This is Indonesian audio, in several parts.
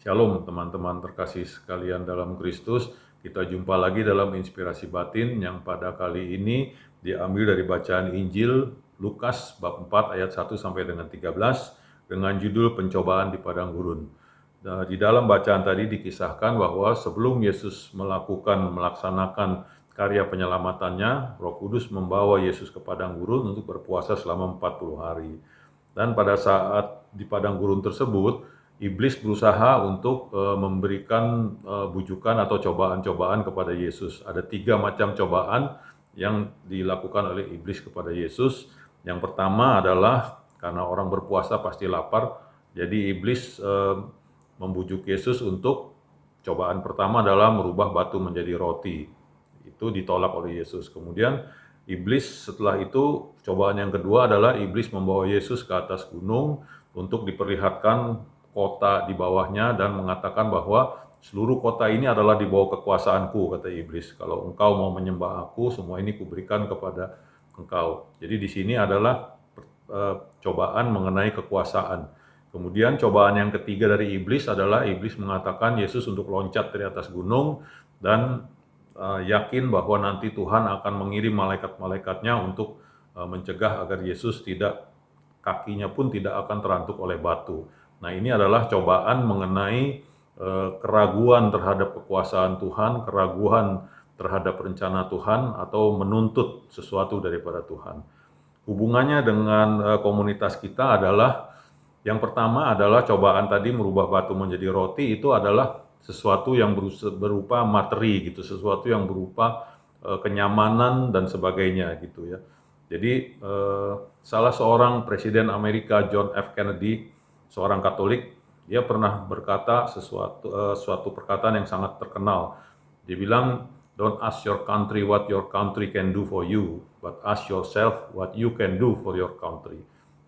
Shalom teman-teman terkasih sekalian dalam Kristus. Kita jumpa lagi dalam Inspirasi Batin yang pada kali ini diambil dari bacaan Injil Lukas bab 4 ayat 1 sampai dengan 13 dengan judul Pencobaan di Padang Gurun. Nah, di dalam bacaan tadi dikisahkan bahwa sebelum Yesus melaksanakan karya penyelamatannya, Roh Kudus membawa Yesus ke padang gurun untuk berpuasa selama 40 hari. Dan pada saat di padang gurun tersebut, iblis berusaha untuk memberikan bujukan atau cobaan-cobaan kepada Yesus. Ada 3 macam cobaan yang dilakukan oleh iblis kepada Yesus. Yang pertama adalah karena orang berpuasa pasti lapar, jadi iblis membujuk Yesus untuk cobaan pertama adalah merubah batu menjadi roti. Itu ditolak oleh Yesus. Kemudian iblis setelah itu, cobaan yang kedua adalah iblis membawa Yesus ke atas gunung untuk diperlihatkan kota di bawahnya dan mengatakan bahwa seluruh kota ini adalah di bawah kekuasaanku, kata iblis. Kalau engkau mau menyembah aku, semua ini kuberikan kepada engkau. Jadi di sini adalah cobaan mengenai kekuasaan. Kemudian cobaan yang ketiga dari iblis adalah iblis mengatakan Yesus untuk loncat dari atas gunung dan yakin bahwa nanti Tuhan akan mengirim malaikat-malaikatnya untuk mencegah agar Yesus kakinya pun tidak akan terantuk oleh batu. Nah, ini adalah cobaan mengenai keraguan terhadap kekuasaan Tuhan, keraguan terhadap rencana Tuhan, atau menuntut sesuatu daripada Tuhan. Hubungannya dengan komunitas kita adalah, yang pertama adalah cobaan tadi merubah batu menjadi roti, itu adalah sesuatu yang berupa materi gitu, sesuatu yang berupa kenyamanan dan sebagainya gitu ya. Jadi salah seorang presiden Amerika, John F. Kennedy, seorang Katolik, dia pernah berkata suatu perkataan yang sangat terkenal. Dia bilang, "Don't ask your country what your country can do for you, but ask yourself what you can do for your country."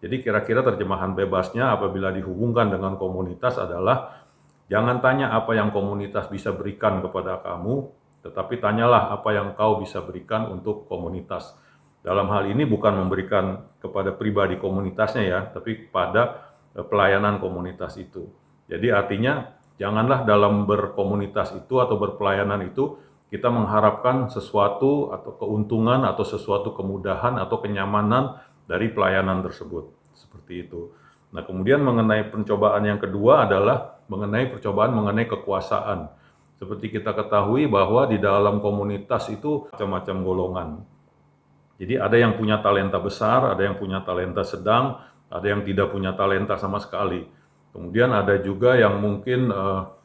Jadi kira-kira terjemahan bebasnya apabila dihubungkan dengan komunitas adalah, jangan tanya apa yang komunitas bisa berikan kepada kamu, tetapi tanyalah apa yang kau bisa berikan untuk komunitas. Dalam hal ini bukan memberikan kepada pribadi komunitasnya ya, tapi kepada pelayanan komunitas itu. Jadi artinya janganlah dalam berkomunitas itu atau berpelayanan itu kita mengharapkan sesuatu atau keuntungan atau sesuatu kemudahan atau kenyamanan dari pelayanan tersebut, seperti itu. Nah, kemudian mengenai pencobaan yang kedua adalah mengenai percobaan mengenai kekuasaan. Seperti kita ketahui bahwa di dalam komunitas itu macam-macam golongan. Jadi ada yang punya talenta besar, ada yang punya talenta sedang, ada yang tidak punya talenta sama sekali. Kemudian ada juga yang mungkin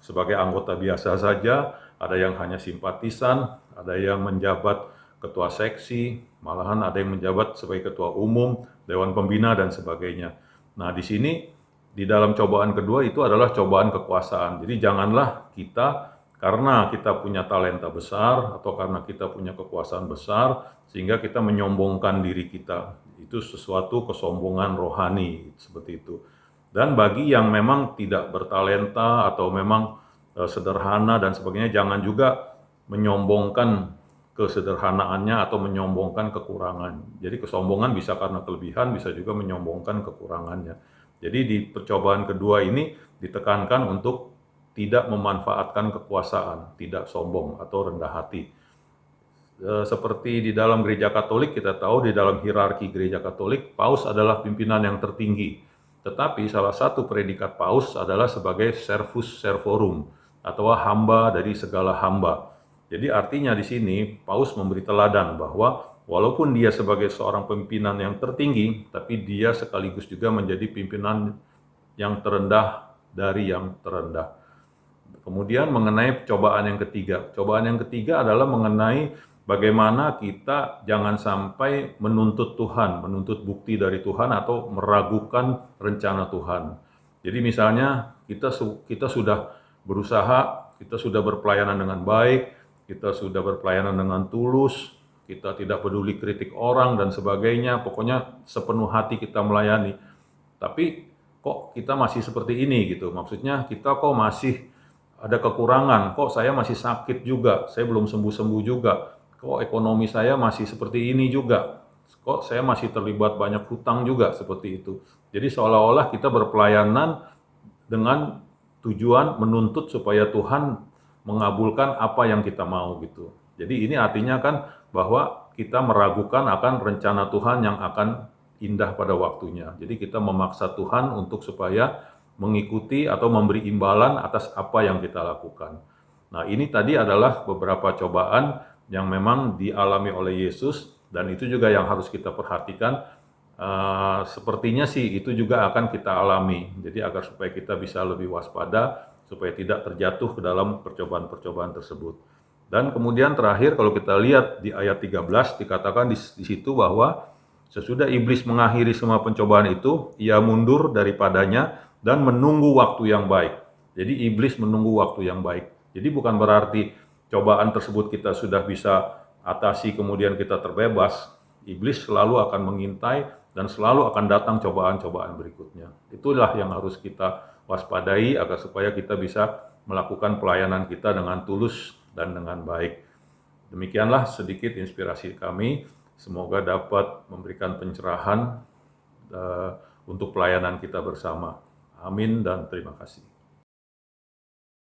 sebagai anggota biasa saja, ada yang hanya simpatisan, ada yang menjabat ketua seksi, malahan ada yang menjabat sebagai ketua umum, dewan pembina, dan sebagainya. Nah, di sini, di dalam cobaan kedua itu adalah cobaan kekuasaan. Jadi janganlah kita, karena kita punya talenta besar, atau karena kita punya kekuasaan besar, sehingga kita menyombongkan diri kita. Itu sesuatu kesombongan rohani, seperti itu. Dan bagi yang memang tidak bertalenta, atau memang sederhana dan sebagainya, jangan juga menyombongkan kesederhanaannya atau menyombongkan kekurangan. Jadi kesombongan bisa karena kelebihan, bisa juga menyombongkan kekurangannya. Jadi di percobaan kedua ini ditekankan untuk tidak memanfaatkan kekuasaan, tidak sombong atau rendah hati. Seperti di dalam gereja Katolik, kita tahu di dalam hierarki gereja Katolik, paus adalah pimpinan yang tertinggi. Tetapi salah satu predikat paus adalah sebagai servus servorum, atau hamba dari segala hamba. Jadi artinya di sini paus memberi teladan bahwa walaupun dia sebagai seorang pimpinan yang tertinggi, tapi dia sekaligus juga menjadi pimpinan yang terendah dari yang terendah. Kemudian mengenai cobaan yang ketiga. Cobaan yang ketiga adalah mengenai bagaimana kita jangan sampai menuntut Tuhan, menuntut bukti dari Tuhan atau meragukan rencana Tuhan. Jadi misalnya kita sudah berusaha, kita sudah berpelayanan dengan baik, kita sudah berpelayanan dengan tulus, kita tidak peduli kritik orang dan sebagainya, pokoknya sepenuh hati kita melayani. Tapi kok kita masih seperti ini gitu, maksudnya kita kok masih ada kekurangan, kok saya masih sakit juga, saya belum sembuh-sembuh juga, kok ekonomi saya masih seperti ini juga, kok saya masih terlibat banyak hutang juga, seperti itu. Jadi seolah-olah kita berpelayanan dengan tujuan menuntut supaya Tuhan mengabulkan apa yang kita mau gitu. Jadi ini artinya kan bahwa kita meragukan akan rencana Tuhan yang akan indah pada waktunya. Jadi kita memaksa Tuhan untuk supaya mengikuti atau memberi imbalan atas apa yang kita lakukan. Nah, ini tadi adalah beberapa cobaan yang memang dialami oleh Yesus, dan itu juga yang harus kita perhatikan. Sepertinya sih itu juga akan kita alami. Jadi agar supaya kita bisa lebih waspada, supaya tidak terjatuh ke dalam percobaan-percobaan tersebut. Dan kemudian terakhir kalau kita lihat di ayat 13 dikatakan di situ bahwa sesudah iblis mengakhiri semua pencobaan itu, ia mundur daripadanya dan menunggu waktu yang baik. Jadi iblis menunggu waktu yang baik. Jadi bukan berarti cobaan tersebut kita sudah bisa atasi kemudian kita terbebas. Iblis selalu akan mengintai dan selalu akan datang cobaan-cobaan berikutnya. Itulah yang harus kita waspadai agar supaya kita bisa melakukan pelayanan kita dengan tulus dan dengan baik. Demikianlah sedikit inspirasi kami. Semoga dapat memberikan pencerahan untuk pelayanan kita bersama. Amin dan terima kasih.